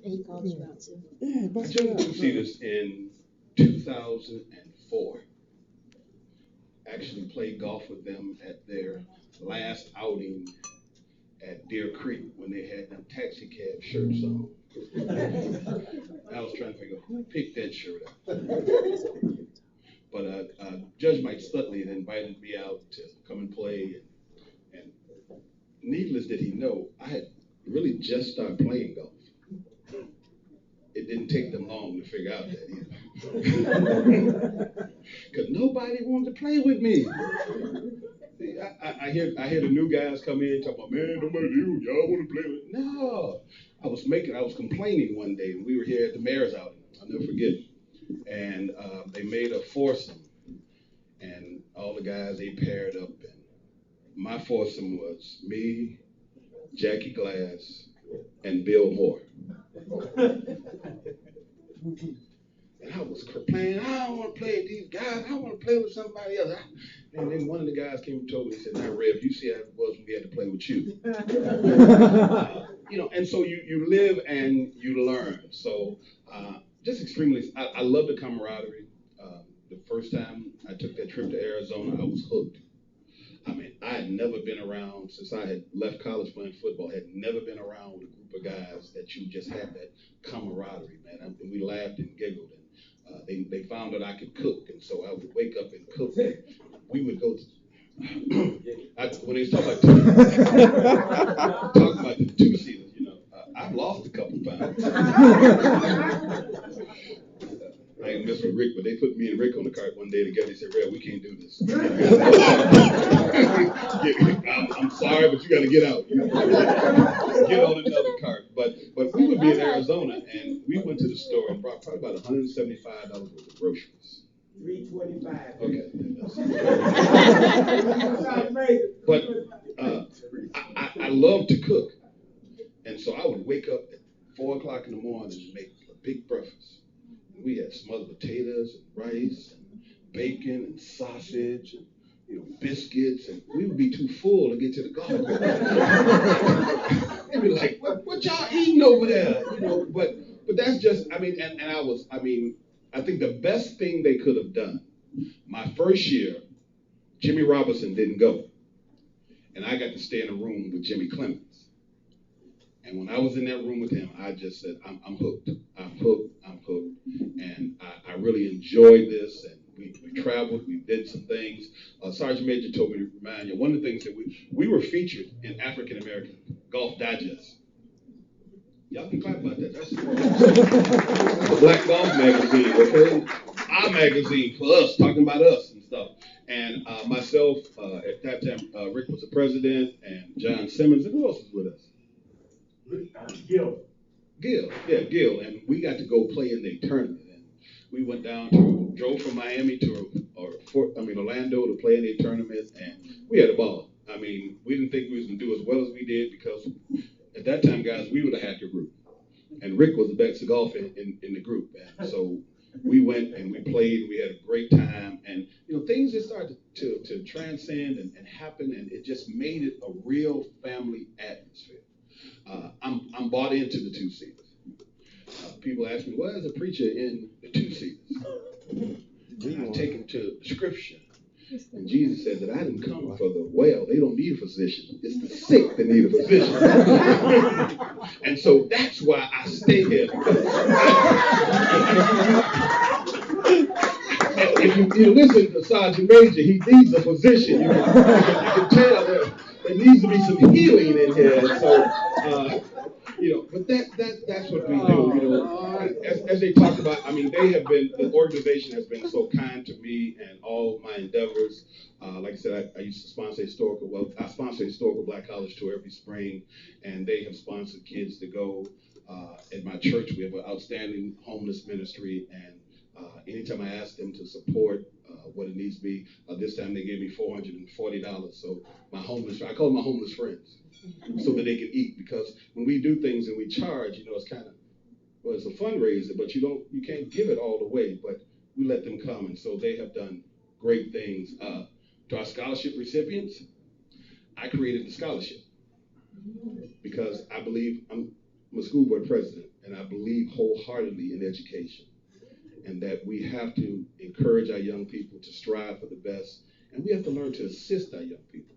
He called you out too. Yeah, I bust joined it the out. Two Seaters in 2004. Actually played golf with them at their last outing at Deer Creek when they had them taxi cab shirts on. I was trying to figure out who picked that shirt up. But Judge Mike Stutley had invited me out to come and play, and needless did he know, I had really just started playing golf. It didn't take them long to figure out that either. Because nobody wanted to play with me. I hear the new guys come in talking about, man, nobody you, y'all want to play with me. No. I was complaining one day, and we were here at the mayor's outing. I'll never forget. And they made a foursome, and all the guys, they paired up, and my foursome was me, Jackie Glass, and Bill Moore. And I was complaining, I don't want to play with these guys, I want to play with somebody else. And then one of the guys came and told me, he said, now, Rev, you see how it was when we had to play with you. And so you live and you learn. So just extremely, I love the camaraderie. The first time I took that trip to Arizona, I was hooked. I mean, I had never been around, since I had left college playing football, had never been around with a group of guys that you just had that camaraderie, man. And we laughed and giggled, and they found that I could cook, and so I would wake up and cook. And we would go to, when they talk about the two seasons, I've lost a couple pounds. I ain't mess with Rick, but they put me and Rick on the cart one day together. They said, Red, we can't do this. I'm sorry, but you got to get out. Get on another cart. But we would be in Arizona, and we went to the store and brought probably about $175 worth of groceries. 325. Okay. But I love to cook. And so I would wake up at 4 o'clock in the morning and make a big breakfast. We had smothered potatoes and rice and bacon and sausage and biscuits, and we would be too full to get to the golf course. They'd be like, what y'all eating over there? But that's just, I think the best thing they could have done, my first year, Jimmy Robinson didn't go. And I got to stay in a room with Jimmy Clemens. And when I was in that room with him, I just said, I'm hooked. I'm hooked. And I really enjoyed this. And we traveled. We did some things. Sergeant Major told me to remind you, one of the things that we were featured in African American Golf Digest. Y'all can clap about that. That's a Black Golf magazine, okay? Our magazine for us, talking about us and stuff. And myself, at that time, Rick was the president, and John Simmons, and who else was with us? Gil, and we got to go play in the tournament. And we went drove from Miami to Orlando to play in the tournament, and we had a ball. I mean, we didn't think we was gonna do as well as we did because at that time, guys, we were the hacker group, and Rick was the best golfer in the group, and so we went and we played. We had a great time, and things just started to transcend and happen, and it just made it a real family atmosphere. I'm bought into the two seasons. People ask me, why is a preacher in the two seasons? And I take them to Scripture. And Jesus said that I didn't come for the well. They don't need a physician. It's the sick that need a physician. And so that's why I stay here. If you listen to Sergeant Major, he needs a physician. You can tell there needs to be some healing in here. So, but that's what we do. As they talk about, the organization has been so kind to me and all my endeavors. Like I said, I used to sponsor I sponsor historical Black College tour every spring, and they have sponsored kids to go. At my church, we have an outstanding homeless ministry, and anytime I ask them to support what it needs to be, this time they gave me $440. So I call them my homeless friends, so that they can eat. Because when we do things and we charge, it's kind of, it's a fundraiser, but you can't give it all away. But we let them come, and so they have done great things. To our scholarship recipients, I created the scholarship because I believe I'm a school board president, and I believe wholeheartedly in education, and that we have to encourage our young people to strive for the best, and we have to learn to assist our young people.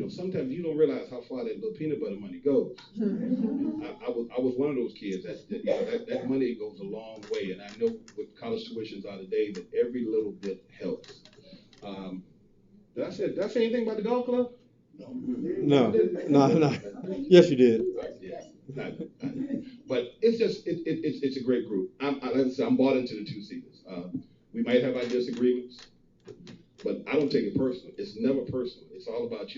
Sometimes you don't realize how far that little peanut butter money goes. I was one of those kids that money goes a long way, and I know what college tuitions are today that every little bit helps. Did I say anything about the golf club? No. Yes, you did. Yeah, but it's a great group. Like I said, I'm bought into the two-seaters. We might have our disagreements, but I don't take it personal. It's never personal. It's all about,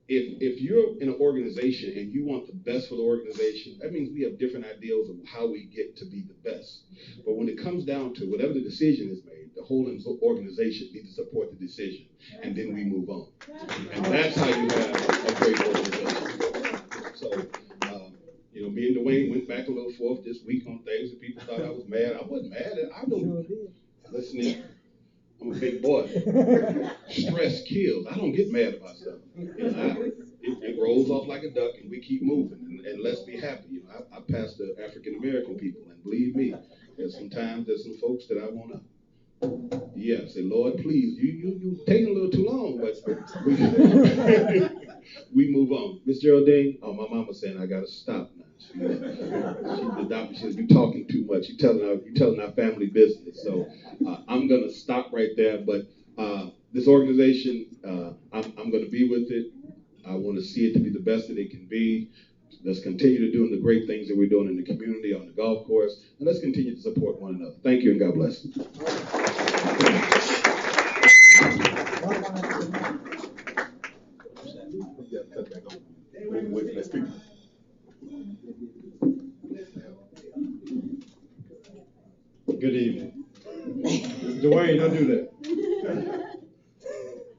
if you're in an organization and you want the best for the organization, that means we have different ideals of how we get to be the best. But when it comes down to whatever the decision is made, the whole organization needs to support the decision, and then we move on. And that's how you have a great organization. So, me and Dwayne went back a little forth this week on things that people thought I was mad. I wasn't mad. I don't listen in. I'm a big boy. Stress kills. I don't get mad about stuff. It rolls off like a duck, and we keep moving. And let's be happy. I pastor African American people, and believe me, there's some folks that I want to. Yeah, say, Lord, please, you taking a little too long, but we move on. Miss Geraldine, my mama saying I gotta stop now. The doctor says you're talking too much. You're telling our family business. So I'm gonna stop right there. But this organization, I'm gonna be with it. I want to see it to be the best that it can be. Let's continue to do the great things that we're doing in the community, on the golf course, and let's continue to support one another. Thank you, and God bless. Good evening. Dwayne, don't do that.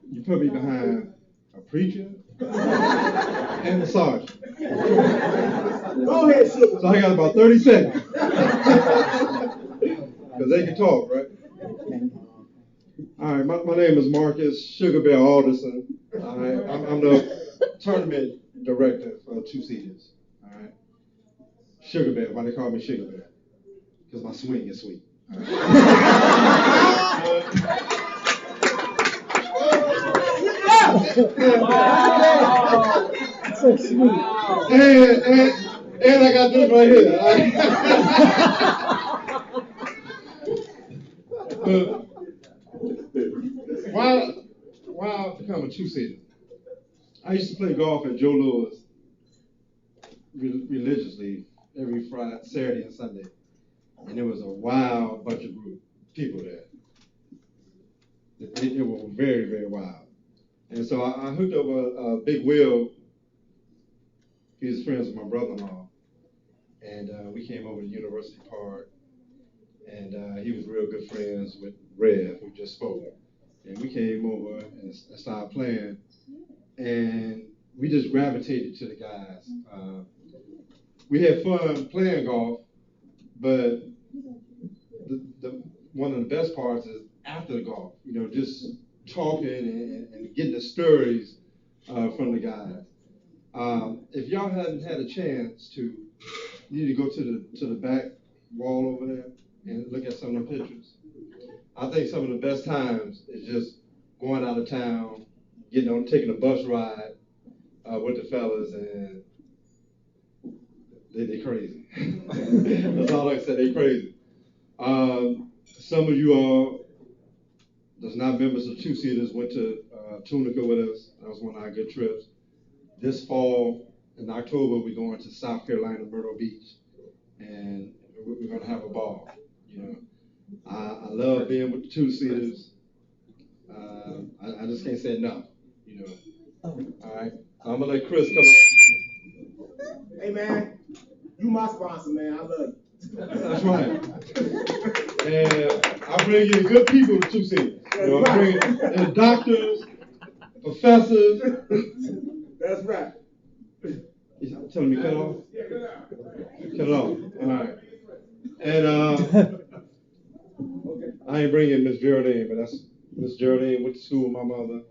You put me behind a preacher and a sergeant. Go ahead, Sugar. So I got about 30 seconds. Because they can talk, right? All right, my name is Marcus Sugar Bear Alderson. All right, I'm the tournament director for two-seaters. All right, Sugar Bear. Why they call me Sugar Bear? Because my swing is sweet. All right. So sweet. And I got this right here. Why I become a two-seater? I used to play golf at Joe Lewis religiously every Friday, Saturday, and Sunday, and there was a wild bunch of people there. It was very, very wild. And so I hooked up a Big Will. He's friends with my brother-in-law, and we came over to University Park, and he was real good friends with Rev, who just spoke. And we came over and started playing, and we just gravitated to the guys. We had fun playing golf, but one of the best parts is after the golf, just talking and getting the stories from the guys. If y'all hadn't had a chance to, you need to go to the back wall over there and look at some of the pictures. I think some of the best times is just going out of town, taking a bus ride with the fellas, and they crazy. That's all I can say, they crazy. Some of you all that's not members of two-seaters went to Tunica with us. That was one of our good trips. This fall, in October, we're going to South Carolina, Myrtle Beach, and we're going to have a ball. I love being with the two-seaters. I just can't say enough. All right, I'm gonna let Chris come up. Hey man, you my sponsor, man. I love you. That's right. And I bring in good people to two-seaters. I bring in doctors, professors. That's right. He's telling me cut off? Cut off. All right. And I ain't bringing Miss Geraldine, but that's Miss Geraldine went to school with my mother,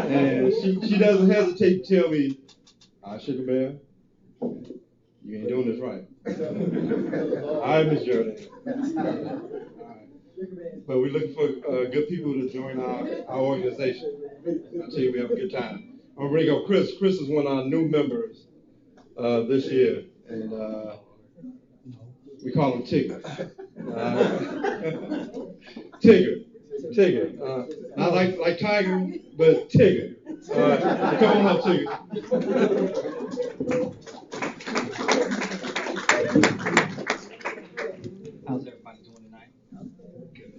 And she doesn't hesitate to tell me, Sugar Bear, You ain't doing this right. All right, Miss Jordan. All right. But we're looking for good people to join our organization. I tell you, we have a good time. I'm gonna bring up Chris. Chris is one of our new members this year, and we call him Tigger. Tigger. Not like Tiger, but Tigger. Come on up, Tigger. How's everybody doing tonight? Good.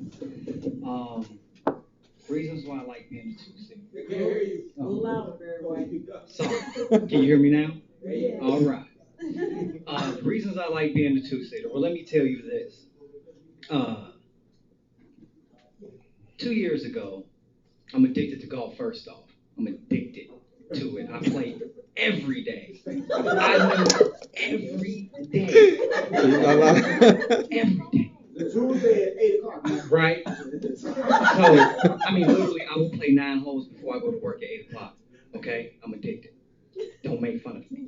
Reasons why I like being a two-seater. Sorry. Can you hear me now? All right. The reasons I like being a two-seater. Well, let me tell you this. 2 years ago, I'm addicted to golf. First off, I'm addicted to it. I play every day. I mean, every day. Every day. Tuesday at 8 o'clock. Right? So, I mean, literally, I will play 9 holes before I go to work at 8 o'clock. Okay? I'm addicted. Don't make fun of me.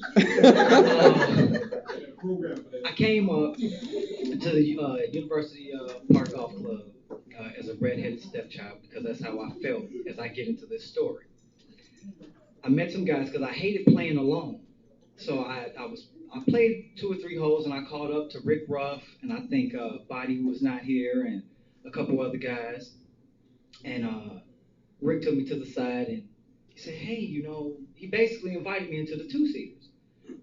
I came up to the University Park Golf Club as a redheaded stepchild because that's how I felt as I get into this story. I met some guys because I hated playing alone. So I played 2 or 3 holes and I caught up to Rick Ruff and I think Body, who was not here, and a couple other guys. And Rick took me to the side and he said, hey, he basically invited me into the two-seaters.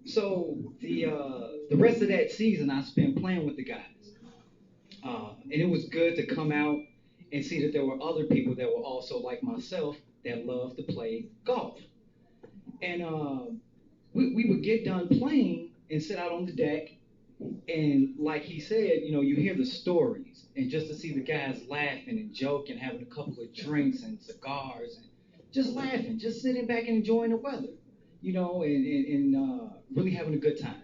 So the rest of that season I spent playing with the guys. And it was good to come out and see that there were other people that were also like myself that loved to play golf. And we would get done playing and sit out on the deck. And like he said, you hear the stories. And just to see the guys laughing and joking, having a couple of drinks and cigars and just laughing, just sitting back and enjoying the weather, and really having a good time.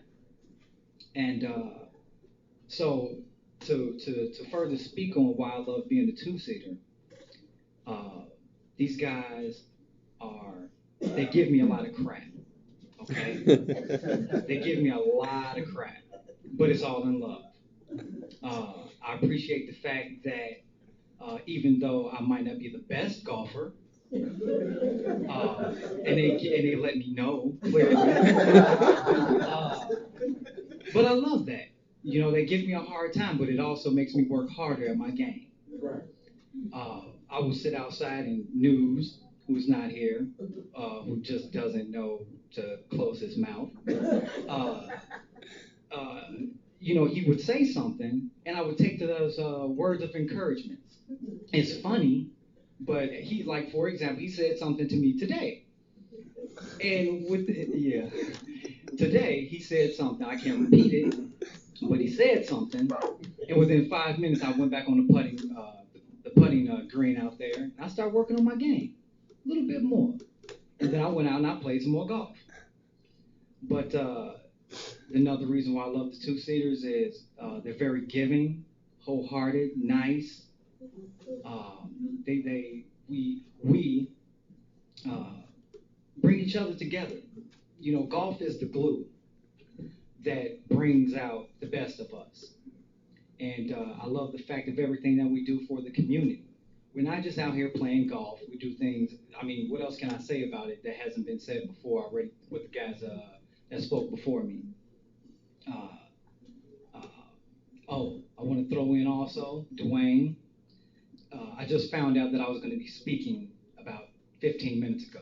And so to further speak on why I love being a two-seater, these guys they give me a lot of crap, okay? They give me a lot of crap, but it's all in love. I appreciate the fact that even though I might not be the best golfer, and they let me know clearly, but I love that. They give me a hard time, but it also makes me work harder at my game. I will sit outside and News, who's not here, who just doesn't know to close his mouth. He would say something, and I would take to those words of encouragement. It's funny, but for example, he said something to me today. And today he said something, I can't repeat it, but he said something, and within 5 minutes I went back on the putting green out there, and I started working on my game a little bit more. And then I went out and I played some more golf. But another reason why I love the two-seaters is they're very giving, wholehearted, nice. We bring each other together. Golf is the glue that brings out the best of us. And I love the fact of everything that we do for the community. We're not just out here playing golf. We do things, what else can I say about it that hasn't been said before already with the guys that spoke before me? I want to throw in also Dwayne. I just found out that I was going to be speaking about 15 minutes ago.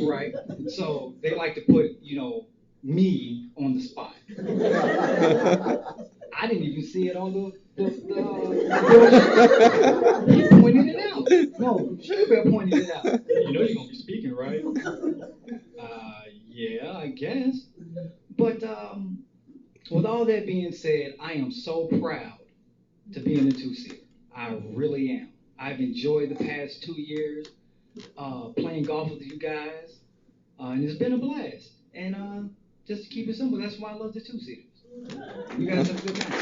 Right. So they like to put, me on the spot. I didn't even see it on the he pointed it out. No, Sugar pointed it out. You're going to be speaking, right? Yeah, I guess. But with all that being said, I am so proud to be in the two-seater. I really am. I've enjoyed the past 2 years playing golf with you guys, and it's been a blast. And just to keep it simple, that's why I love the two-seaters. You guys have a good time.